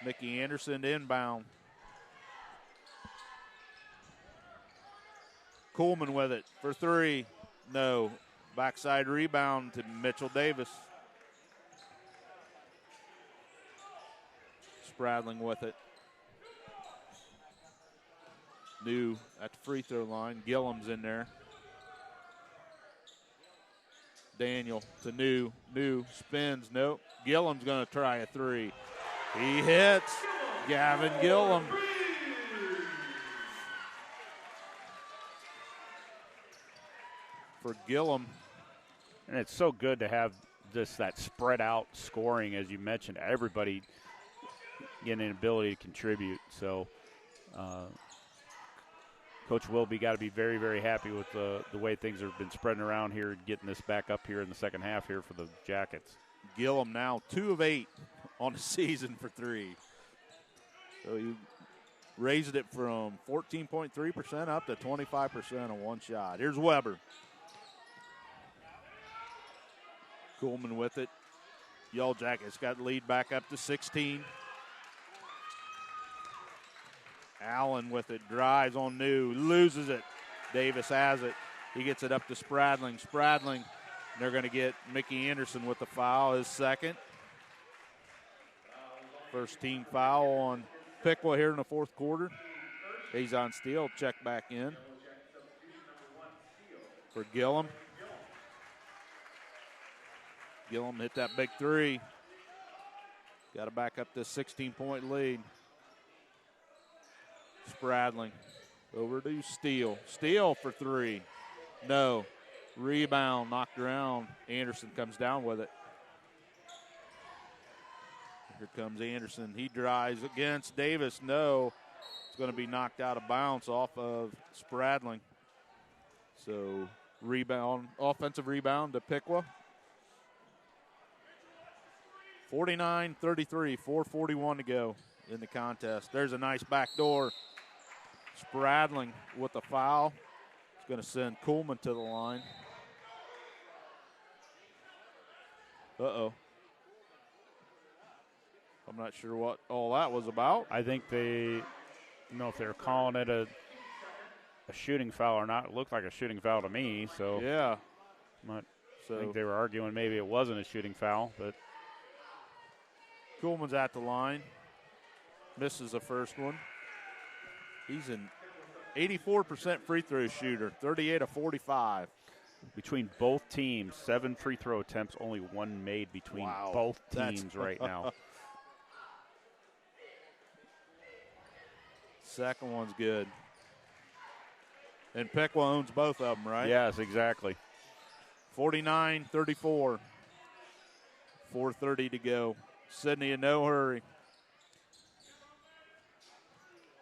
Mickey Anderson inbound. Kuhlman with it for 3. No. Backside rebound to Mitchell Davis. Spradling with it. New at the free throw line. Gillum's in there. Daniel to New. New spins. Nope. Gillum's going to try a 3. He hits. Gavin Gillum. For Gillum. And it's so good to have that spread out scoring, as you mentioned, everybody getting an ability to contribute. So Coach Wilby got to be very, very happy with the way things have been spreading around here, getting this back up here in the second half here for the Jackets. Gillum now 2 of 8 on the season for 3. So you raised it from 14.3% up to 25% on one shot. Here's Weber. Kuhlman with it. Yellow Jackets got the lead back up to 16. Allen with it, drives on New, loses it. Davis has it. He gets it up to Spradling. Spradling, they're going to get Mickey Anderson with the foul, his second. First team foul on Piqua here in the fourth quarter. He's on Steele, check back in for Gillum. Gillum hit that big 3. Got to back up this 16-point lead. Spradling over to Steele. Steele for 3. No. Rebound, knocked around. Anderson comes down with it. Here comes Anderson. He drives against Davis. No. It's going to be knocked out of bounds off of Spradling. So rebound, offensive rebound to Piqua. 49-33, 4:41 to go in the contest. There's a nice backdoor. Spradling with the foul. It's going to send Kuhlman to the line. Uh-oh. I'm not sure what all that was about. I think they, if they're calling it a shooting foul or not. It looked like a shooting foul to me. So yeah. I think they were arguing maybe it wasn't a shooting foul, but Kuhlman's at the line. Misses the first one. He's an 84% free throw shooter, 38 of 45. Between both teams, 7 free throw attempts, only 1 made between both teams right now. Second one's good. And Piqua owns both of them, right? Yes, exactly. 49-34. 4:30 to go. Sidney in no hurry.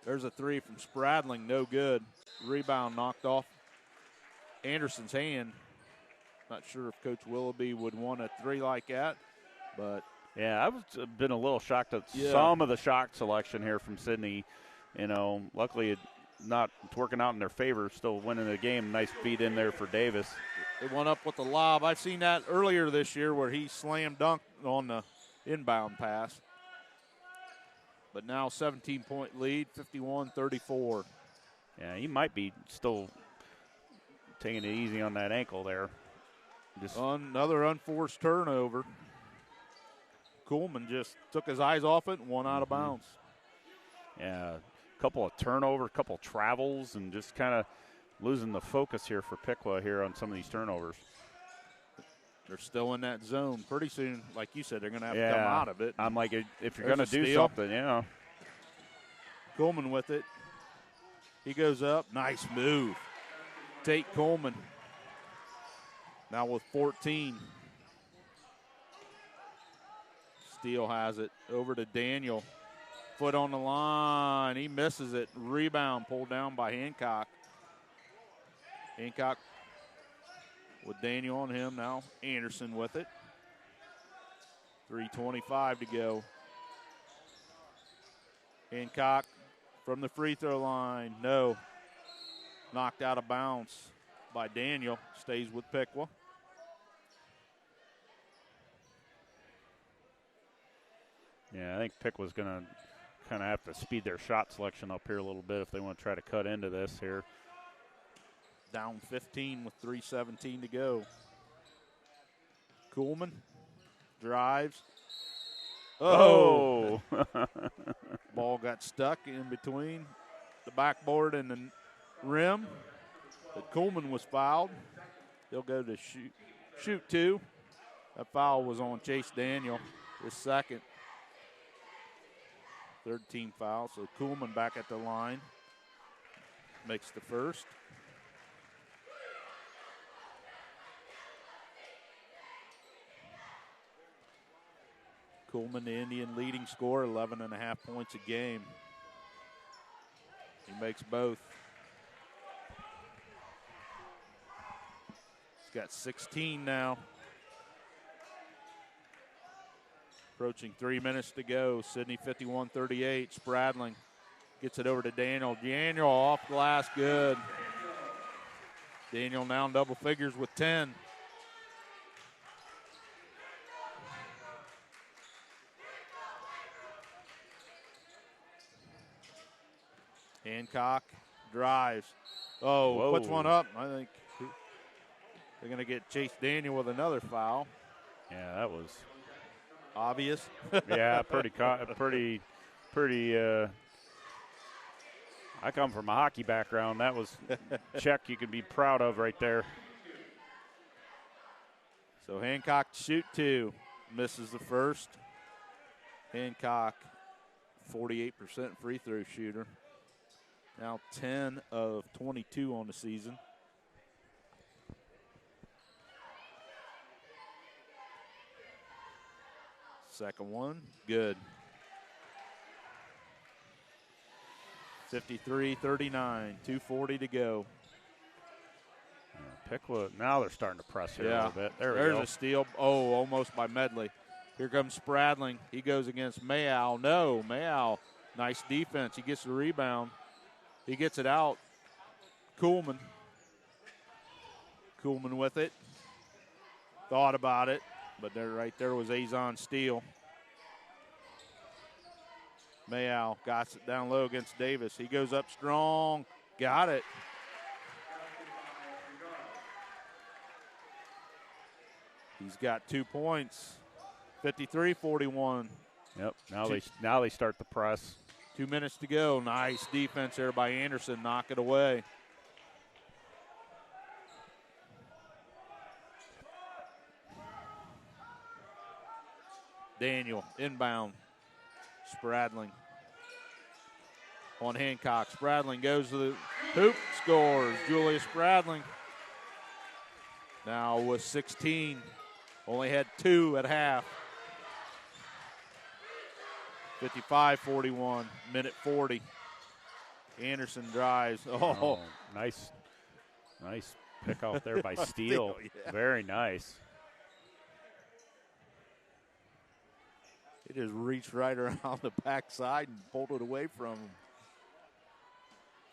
There's a three from Spradling, no good. Rebound knocked off Anderson's hand. Not sure if Coach Willoughby would want a three like that, but yeah, I've been a little shocked at some of the shot selection here from Sidney. Luckily it's working out in their favor, still winning the game. Nice feed in there for Davis. It went up with the lob. I've seen that earlier this year where he slam dunked on the inbound pass. But now 17-point lead, 51-34. Yeah, he might be still taking it easy on that ankle there. Just another unforced turnover. Kuhlman just took his eyes off it and went out of bounds. Yeah, a couple of turnovers, a couple of travels, and just kind of losing the focus here for Piqua here on some of these turnovers. They're still in that zone. Pretty soon, like you said, they're going to have to come out of it. I'm like, if you're going to do something, yeah. Kuhlman with it. He goes up. Nice move. Tate Kuhlman. Now with 14. Steele has it over to Daniel. Foot on the line. He misses it. Rebound pulled down by Hancock. Hancock with Daniel on him now. Anderson with it. 3:25 to go. Hancock from the free throw line. No. Knocked out of bounds by Daniel. Stays with Piqua. Yeah, I think Piqua's going to kind of have to speed their shot selection up here a little bit if they want to try to cut into this here. Down 15 with 3:17 to go. Kuhlman drives. Oh! Ball got stuck in between the backboard and the rim. But Kuhlman was fouled. He'll go to shoot two. That foul was on Chase Daniel, his second. Third team foul. So Kuhlman back at the line. Makes the first. Kuhlman, the Indian leading scorer, 11.5 points a game. He makes both. He's got 16 now. Approaching 3 minutes to go. Sidney 51-38. Spradling gets it over to Daniel. Daniel off glass, good. Daniel now in double figures with 10. Hancock drives. Oh, puts one up. I think they're going to get Chase Daniel with another foul. Yeah, that was obvious. Yeah, pretty. I come from a hockey background. That was check you can be proud of right there. So Hancock shoot two, misses the first. Hancock, 48% free throw shooter. Now 10 of 22 on the season. Second one, good. 53-39, 2:40 to go. Piqua, now they're starting to press here a little bit. There's a steal. Oh, almost by Medley. Here comes Spradling. He goes against Mayal. No, Mayal, nice defense. He gets the rebound. He gets it out. Kuhlman with it. Thought about it, but right there was Azon steal. Mayal got it down low against Davis. He goes up strong. Got it. He's got 2 points. 53-41. Yep. Now they start the press. 2 minutes to go. Nice defense there by Anderson. Knock it away. Daniel inbound. Spradling on Hancock. Spradling goes to the hoop, scores. Julius Spradling now with 16. Only had 2 at half. 55-41, minute 40. Anderson drives. Oh, nice pick out there by Steele. Yeah. Very nice. He just reached right around the backside and pulled it away from him.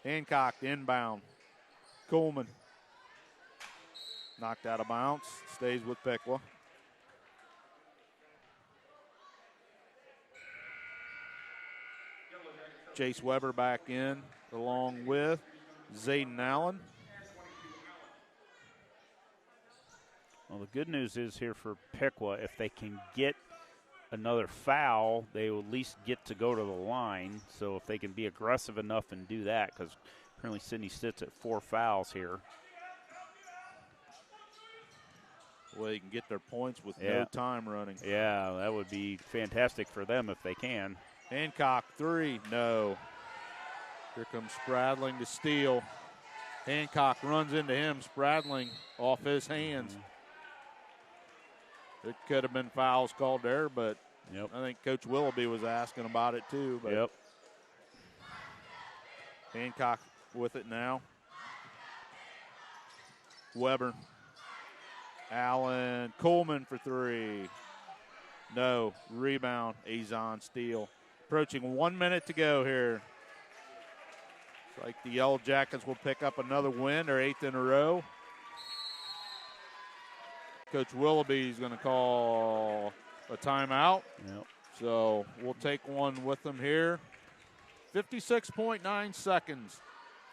Hancock inbound. Coleman knocked out of bounds. Stays with Piqua. Chase Weber back in along with Zayden Allen. Well, the good news is here for Piqua, if they can get another foul, they will at least get to go to the line. So if they can be aggressive enough and do that, because currently Sidney sits at 4 fouls here. Well, they can get their points with no time running. Yeah, that would be fantastic for them if they can. Hancock, 3, no. Here comes Spradling to steal. Hancock runs into him. Spradling off his hands. It could have been fouls called there, but I think Coach Willoughby was asking about it too. But Hancock with it now. Weber. Allen. Coleman for 3. No. Rebound. Azon steal. Approaching 1 minute to go here. It's like the Yellow Jackets will pick up another win, their 8th in a row. Coach Willoughby is going to call a timeout. So we'll take one with them here. 56.9 seconds.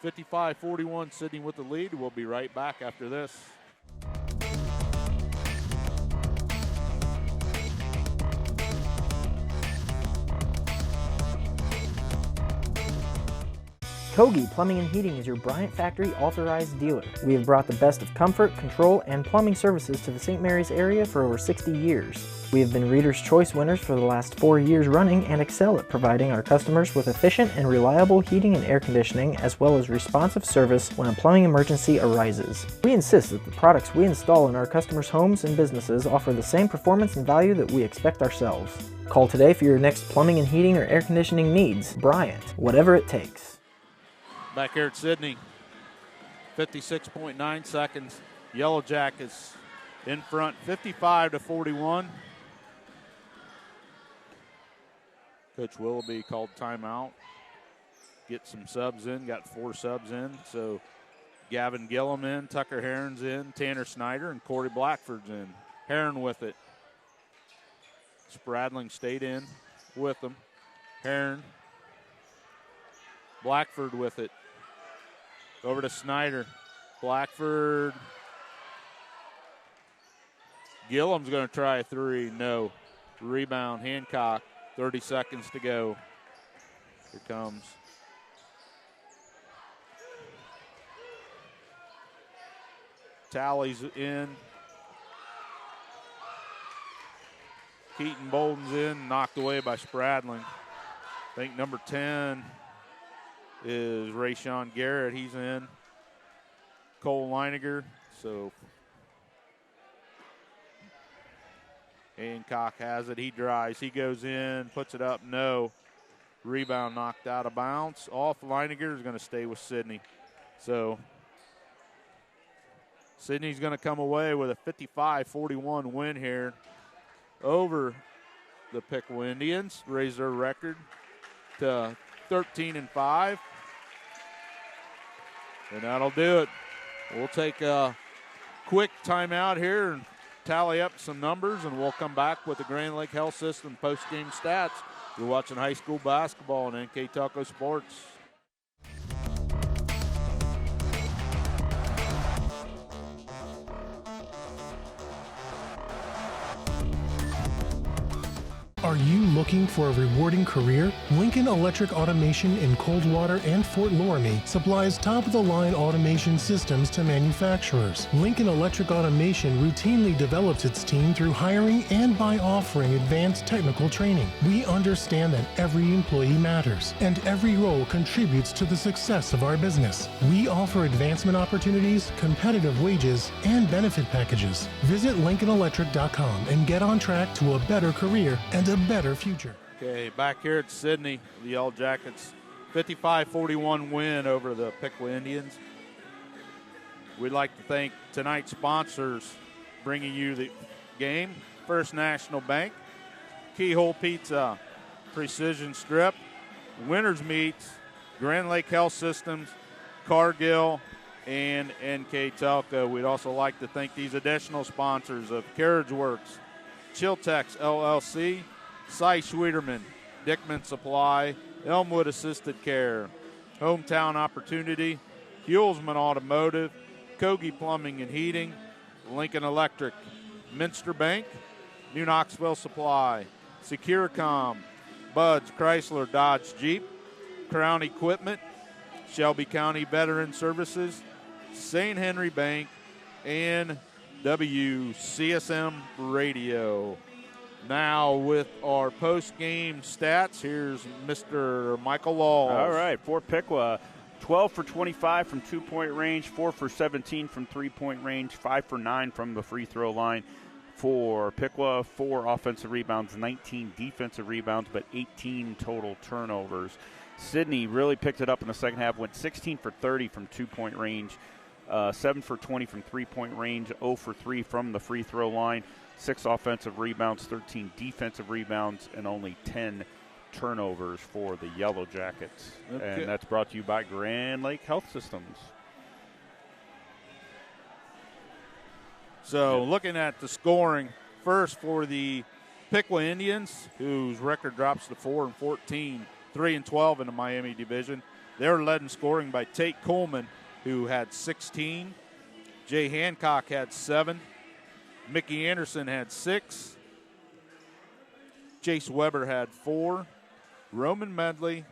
55-41, Sidney with the lead. We'll be right back after this. Kogi Plumbing and Heating is your Bryant Factory authorized dealer. We have brought the best of comfort, control, and plumbing services to the St. Mary's area for over 60 years. We have been Reader's Choice winners for the last 4 years running and excel at providing our customers with efficient and reliable heating and air conditioning, as well as responsive service when a plumbing emergency arises. We insist that the products we install in our customers' homes and businesses offer the same performance and value that we expect ourselves. Call today for your next plumbing and heating or air conditioning needs. Bryant, whatever it takes. Back here at Sidney, 56.9 seconds. Yellow Jackets in front, 55-41. Coach Willoughby called timeout. Get some subs in, got 4 subs in. So Gavin Gillum in, Tucker Heron's in, Tanner Snyder, and Corey Blackford's in. Heron with it. Spradling stayed in with them. Heron. Blackford with it. Over to Snyder. Blackford. Gillum's going to try a 3. No. Rebound, Hancock. 30 seconds to go. Here comes. Tally's in. Keaton Bolden's in. Knocked away by Spradling. I think number 10 is Rayshawn Garrett. He's in. Cole Leininger. So Hancock has it. He drives. He goes in, puts it up. No. Rebound knocked out of bounds. Off. Leininger is going to stay with Sidney. So Sidney's going to come away with a 55-41 win here over the Piqua Indians. Raise their record to 13-5. And that'll do it. We'll take a quick timeout here and tally up some numbers, and we'll come back with the Grand Lake Health System post-game stats. You're watching high school basketball on NK Taco Sports. Are you looking for a rewarding career? Lincoln Electric Automation in Coldwater and Fort Loramie supplies top-of-the-line automation systems to manufacturers. Lincoln Electric Automation routinely develops its team through hiring and by offering advanced technical training. We understand that every employee matters, and every role contributes to the success of our business. We offer advancement opportunities, competitive wages, and benefit packages. Visit LincolnElectric.com and get on track to a better career and a better future. Okay, back here at Sidney, the Yellow Jackets, 55-41 win over the Piqua Indians. We'd like to thank tonight's sponsors bringing you the game. First National Bank, Keyhole Pizza, Precision Strip, Winners Meats, Grand Lake Health Systems, Cargill, and NK Telco. We'd also like to thank these additional sponsors of Carriage Works, Chiltex LLC, Cy Schwederman, Dickman Supply, Elmwood Assisted Care, Hometown Opportunity, Hulsman Automotive, Kogi Plumbing and Heating, Lincoln Electric, Minster Bank, New Knoxville Supply, Securicom, Bud's Chrysler Dodge Jeep, Crown Equipment, Shelby County Veteran Services, St. Henry Bank, and WCSM Radio. Now with our post-game stats, here's Mr. Michael Laws. All right, for Piqua, 12 for 25 from two-point range, 4 for 17 from three-point range, 5 for 9 from the free throw line. For Piqua, 4 offensive rebounds, 19 defensive rebounds, but 18 total turnovers. Sidney really picked it up in the second half, went 16 for 30 from two-point range, 7 for 20 from three-point range, 0 for 3 from the free throw line, 6 offensive rebounds, 13 defensive rebounds, and only 10 turnovers for the Yellow Jackets. Okay. And that's brought to you by Grand Lake Health Systems. So looking at the scoring, first for the Piqua Indians, whose record drops to 4-14, 3-12 in the Miami division. They're led in scoring by Tate Coleman, who had 16. Jay Hancock had 7. Mickey Anderson had 6. Chase Weber had 4. Roman Medley,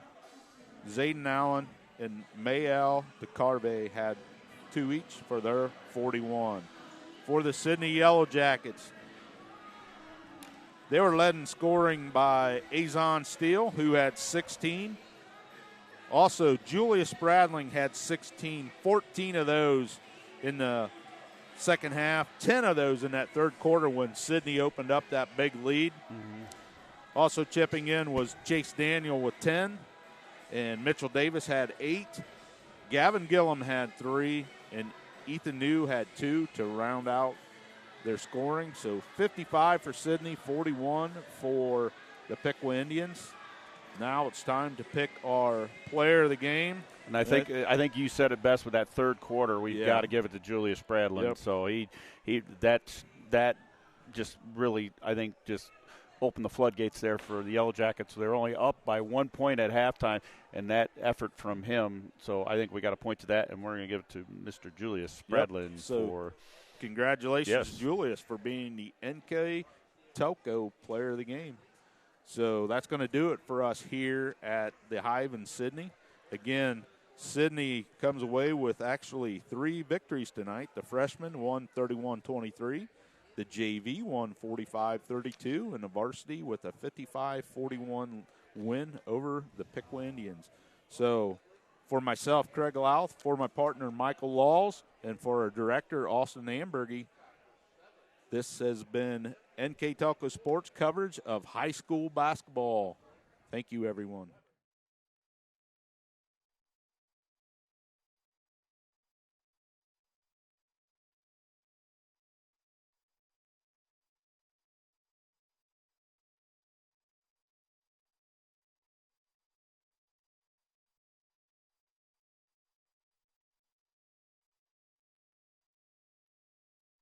Zayden Allen, and Mayel DeCarve had 2 each for their 41. For the Sidney Yellow Jackets, they were led in scoring by Azon Steele, who had 16. Also, Julius Spradling had 16, 14 of those in the second half, 10 of those in that third quarter when Sidney opened up that big lead. Mm-hmm. Also chipping in was Chase Daniel with 10, and Mitchell Davis had 8. Gavin Gillum had 3, and Ethan New had 2 to round out their scoring. So 55 for Sidney, 41 for the Piqua Indians. Now it's time to pick our player of the game. And I think you said it best with that third quarter. We've got to give it to Julius Spradlin. Yep. So that just really, I think, just opened the floodgates there for the Yellow Jackets. They're only up by 1 point at halftime, and that effort from him. So I think we got to point to that, and we're going to give it to Mr. Julius Spradlin. Yep. So for congratulations, Julius, for being the NK Telco player of the game. So that's going to do it for us here at the Hive in Sidney. Again, Sidney comes away with actually 3 victories tonight. The freshmen won 31-23. The JV won 45-32. And the varsity with a 55-41 win over the Piqua Indians. So for myself, Craig Louth, for my partner, Michael Laws, and for our director, Austin Ambergy, this has been NK Telco Sports coverage of high school basketball. Thank you, everyone.